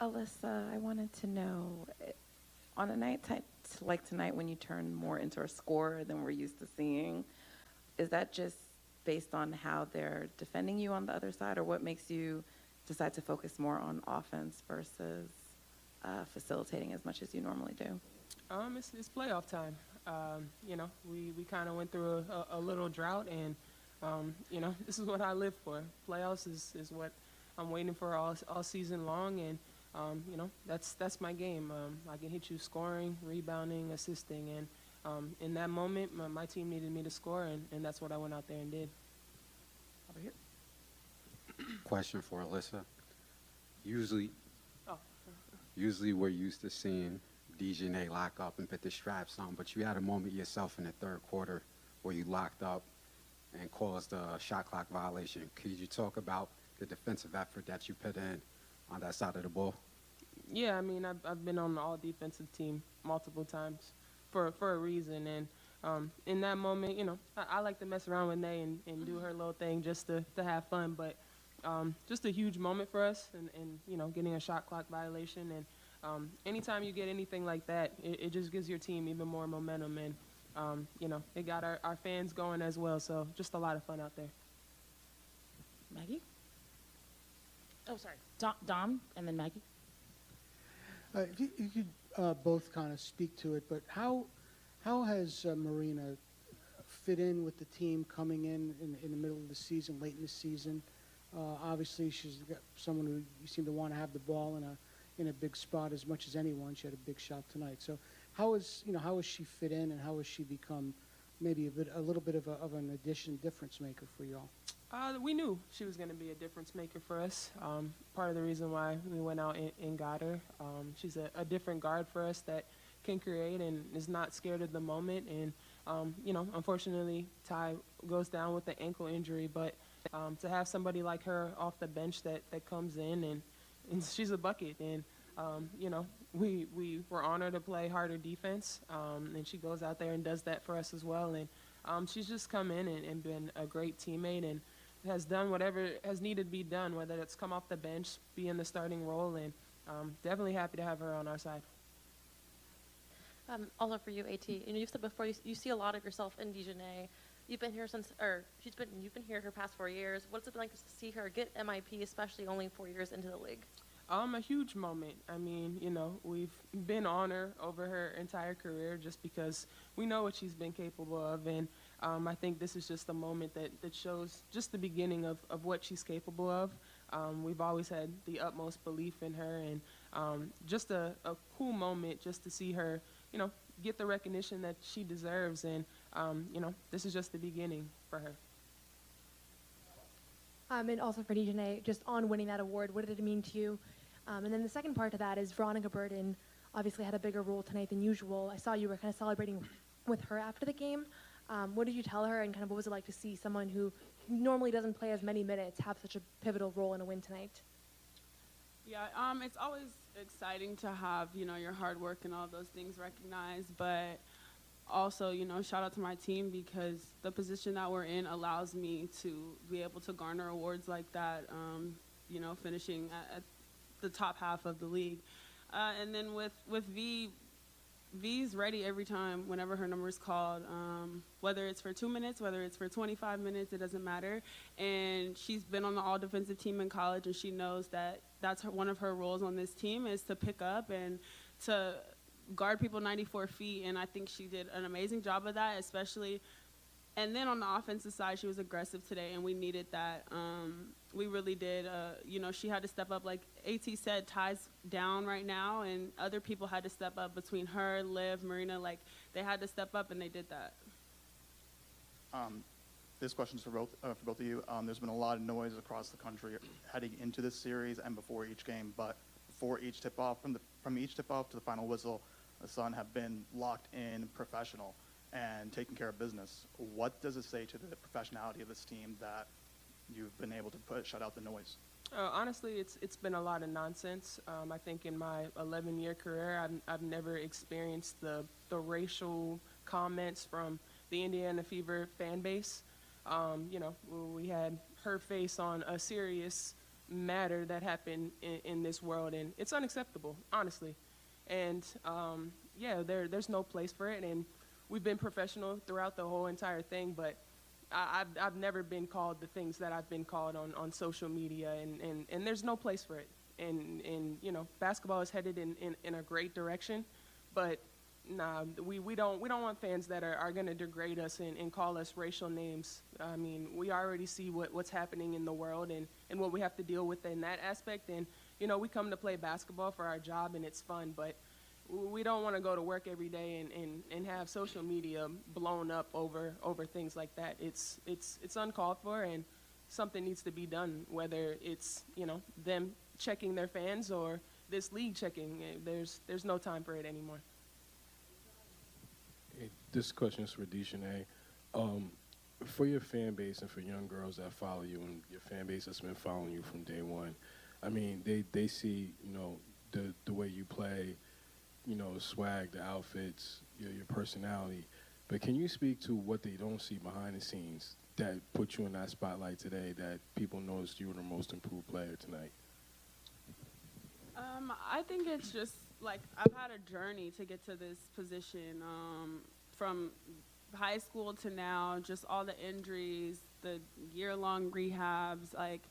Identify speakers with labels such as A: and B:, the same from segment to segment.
A: Alyssa, I wanted to know, on a night like tonight when you turn more into a scorer than we're used to seeing, is that just based on how they're defending you on the other side, or what makes you decide to focus more on offense versus facilitating as much as you normally do?
B: It's playoff time. We kind of went through a little drought, and this is what I live for. Playoffs is what I'm waiting for all season long, and that's my game. I can hit you scoring, rebounding, assisting, and in that moment, my team needed me to score, and that's what I went out there and did. Over here.
C: Question for Alyssa. Usually
B: Oh.
C: we're used to seeing Dijonai lock up and put the straps on, but you had a moment yourself in the third quarter where you locked up and caused a shot clock violation. Could you talk about the defensive effort that you put in on that side of the ball?
B: Yeah, I mean, I've been on the all-defensive team multiple times for a reason, and in that moment, I like to mess around with Nay and do her little thing just to have fun, but just a huge moment for us, and getting a shot clock violation, and anytime you get anything like that, it just gives your team even more momentum, and it got our fans going as well, so just a lot of fun out there.
D: Maggie? Oh, sorry. Dom, and then Maggie.
E: If you could both kind of speak to it, but how has Marina fit in with the team coming in the middle of the season, late in the season? Obviously, she's got someone who you seem to want to have the ball in a big spot as much as anyone. She had a big shot tonight. So how has she fit in, and how has she become maybe a little bit of an difference maker for y'all?
B: We knew she was going to be a difference maker for us. Part of the reason why we went out and got her. She's a different guard for us that can create and is not scared of the moment. And, unfortunately, Ty goes down with the ankle injury. But to have somebody like her off the bench that comes in, and she's a bucket. And, we were honored to play harder defense. And she goes out there and does that for us as well. And she's just come in and been a great teammate and has done whatever has needed to be done, whether it's come off the bench, be in the starting role, and definitely happy to have her on our side.
F: Also for you, AT, you've said before you see a lot of yourself in Dijonai. You've been here you've been here her past 4 years. What's it been like to see her get MIP, especially only 4 years into the league?
B: A huge moment. I mean, we've been on her over her entire career just because we know what she's been capable of, and I think this is just a moment that shows just the beginning of what she's capable of. We've always had the utmost belief in her, and just a cool moment just to see her, get the recognition that she deserves, and, this is just the beginning for her.
G: And also for Dijonai, just on winning that award, what did it mean to you? And then the second part to that is Veronica Burden obviously had a bigger role tonight than usual. I saw you were kind of celebrating with her after the game. What did you tell her, and kind of what was it like to see someone who normally doesn't play as many minutes have such a pivotal role in a win tonight?
H: Yeah, it's always exciting to have, your hard work and all those things recognized, but also, shout out to my team because the position that we're in allows me to be able to garner awards like that, finishing at the top half of the league. And then with V's ready every time whenever her number is called, whether it's for 2 minutes, whether it's for 25 minutes, it doesn't matter. And she's been on the all-defensive team in college, and she knows that that's one of her roles on this team is to pick up and to guard people 94 feet, and I think she did an amazing job of that, especially. And then on the offensive side, she was aggressive today, and we needed that. We really did. She had to step up. Like AT said, Ty's down right now, and other people had to step up between her, Liv, Marina. Like, they had to step up, and they did that.
I: This question is for both of you. There's been a lot of noise across the country heading into this series and before each game, but before each tip-off, from each tip-off to the final whistle, the Sun have been locked in, professional, and taking care of business. What does it say to the professionality of this team that you've been able to shut out the noise?
B: Honestly, it's been a lot of nonsense. I think in my 11-year career, I've never experienced the racial comments from the Indiana Fever fan base. We had her face on a serious matter that happen in this world, and it's unacceptable, honestly. And yeah, there's no place for it, and we've been professional throughout the whole entire thing, but I've never been called the things that I've been called on social media, and there's no place for it. And you know, basketball is headed in a great direction, but nah, we don't want fans that are going to degrade us and call us racial names. I mean, we already see what's happening in the world and what we have to deal with in that aspect. And you know, we come to play basketball for our job, and it's fun, but we don't want to go to work every day and have social media blown up over things like that. It's uncalled for, and something needs to be done, whether it's, you know, them checking their fans or this league checking. There's no time for it anymore.
J: Hey, this question is for Dijonai. For your fan base and for young girls that follow you and your fan base that's been following you from day one, I mean, they see, you know, the way you play, you know, swag, the outfits, your personality. But can you speak to what they don't see behind the scenes that put you in that spotlight today, that people noticed you were the most improved player tonight?
H: I think it's just, like, I've had a journey to get to this position, from high school to now, just all the injuries, the year-long rehabs. Like,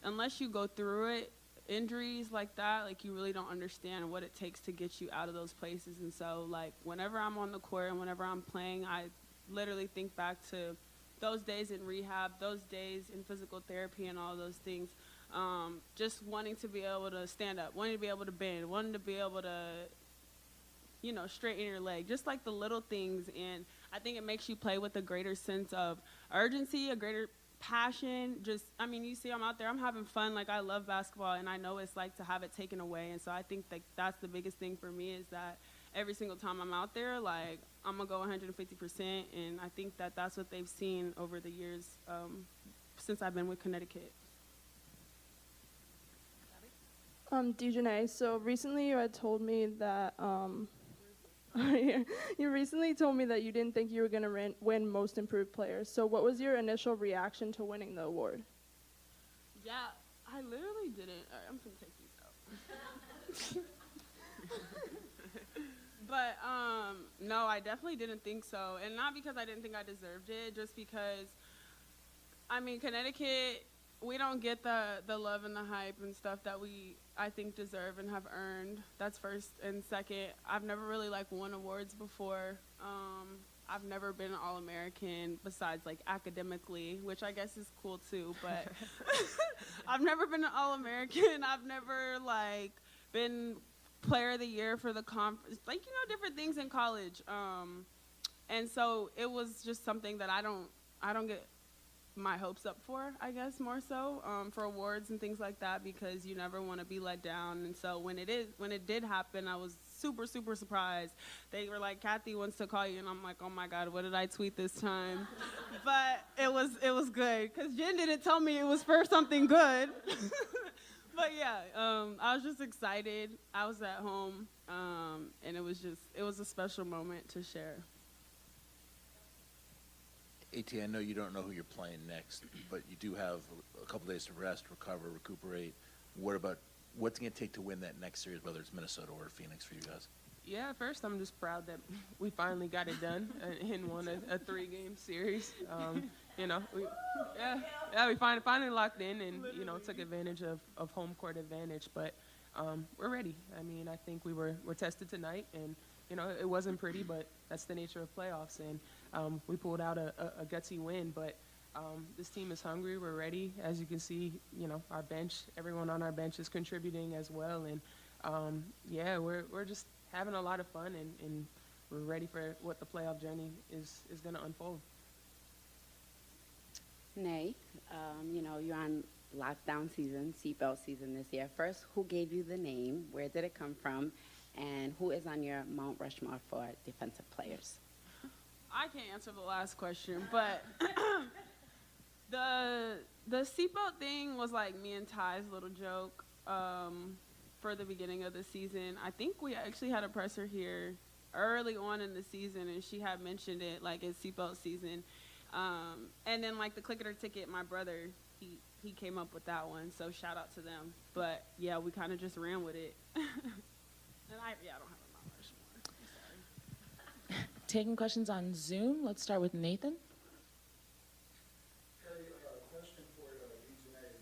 H: unless you go through it, injuries like that, like, you really don't understand what it takes to get you out of those places. And so, like, whenever I'm on the court and whenever I'm playing, I literally think back to those days in rehab, those days in physical therapy and all those things. Just wanting to be able to stand up, wanting to be able to bend, wanting to be able to, you know, straighten your leg, just like the little things. And I think it makes you play with a greater sense of urgency, a greater passion. Just, I mean, you see I'm out there, I'm having fun. Like, I love basketball, and I know it's like to have it taken away. And so I think that that's the biggest thing for me, is that every single time I'm out there, like, I'm going to go 150%. And I think that that's what they've seen over the years since I've been with Connecticut.
K: Dijonai, so recently you had told me that you recently told me that you didn't think you were going to win Most Improved Player. So what was your initial reaction to winning the award?
H: Yeah, I literally didn't. All right, I'm going to take these out. But no, I definitely didn't think so. And not because I didn't think I deserved it, just because, I mean, Connecticut, we don't get the love and the hype and stuff that we, I think, deserve and have earned. That's first. And second, I've never really, like, won awards before. I've never been an All-American besides, like, academically, which I guess is cool too, but I've never been an All-American. I've never, like, been Player of the Year for the conference, like, you know, different things in college. And so it was just something that I don't get my hopes up for, I guess, more so, for awards and things like that, because you never want to be let down. And so when it did happen, I was super, super surprised. They were like, Kathy wants to call you, and I'm like, oh my God, what did I tweet this time? But it was good, because Jen didn't tell me it was for something good. But yeah, I was just excited. I was at home, and it was a special moment to share.
L: AT, I know you don't know who you're playing next, but you do have a couple days to rest, recover, recuperate. What's it going to take to win that next series, whether it's Minnesota or Phoenix for you guys?
B: Yeah, first, I'm just proud that we finally got it done and won a 3-game series. You know, we finally locked in and, you know, took advantage of home court advantage. But we're ready. I mean, I think we're tested tonight, and, you know, it wasn't pretty, but that's the nature of playoffs. And we pulled out a gutsy win, but this team is hungry. We're ready. As you can see, you know, our bench, everyone on our bench is contributing as well. And, yeah, we're just having a lot of fun, and we're ready for what the playoff journey is going to unfold.
M: Nay, you know, you're on lockdown season, seatbelt season this year. First, who gave you the name? Where did it come from? And who is on your Mount Rushmore for defensive players?
H: I can't answer the last question, but the seatbelt thing was like me and Ty's little joke for the beginning of the season. I think we actually had a presser here early on in the season, and she had mentioned it, like, it's seatbelt season. And then, like, the click it or ticket, my brother, he came up with that one. So shout out to them. But yeah, we kind of just ran with it. And I don't have a Mount Rushmore. I'm sorry.
D: Taking questions on Zoom. Let's start with Nathan.
N: Question for Dijonai.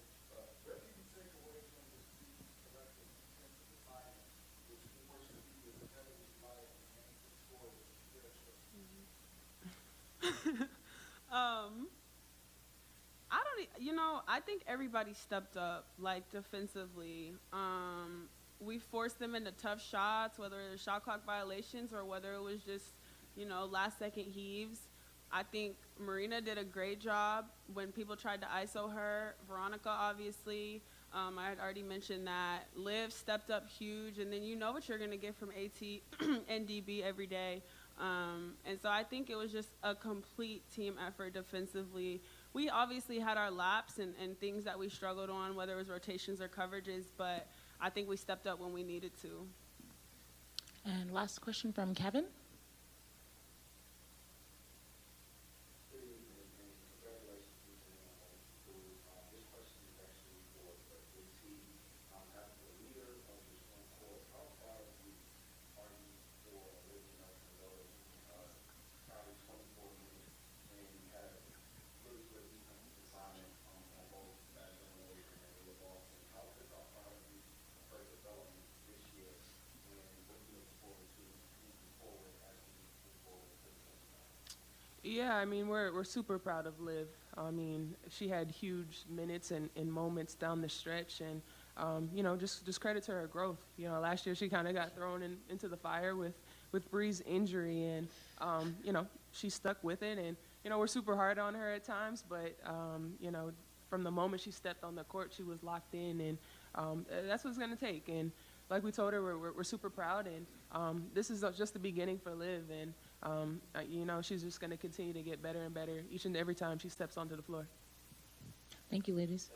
N: What do you take away from this team's collective defensive defiance, which forced the people to heavily rely on the game to score with their
H: I think everybody stepped up, like, defensively. We forced them into tough shots, whether it was shot clock violations or whether it was just, last-second heaves. I think Marina did a great job when people tried to ISO her. Veronica, obviously. I had already mentioned that. Liv stepped up huge, and then you know what you're going to get from AT and DB every day. And so I think it was just a complete team effort defensively. We obviously had our laps and things that we struggled on, whether it was rotations or coverages, but I think we stepped up when we needed to.
D: And last question from Kevin.
B: Yeah, I mean, we're super proud of Liv. I mean, she had huge minutes and moments down the stretch, and just credit to her growth. Last year she kind of got thrown into the fire with Bree's injury, and she stuck with it. And we're super hard on her at times, but from the moment she stepped on the court, she was locked in, and that's what it's gonna take. And like we told her, we're super proud, and this is just the beginning for Liv, and she's just going to continue to get better and better each and every time she steps onto the floor.
D: Thank you, ladies.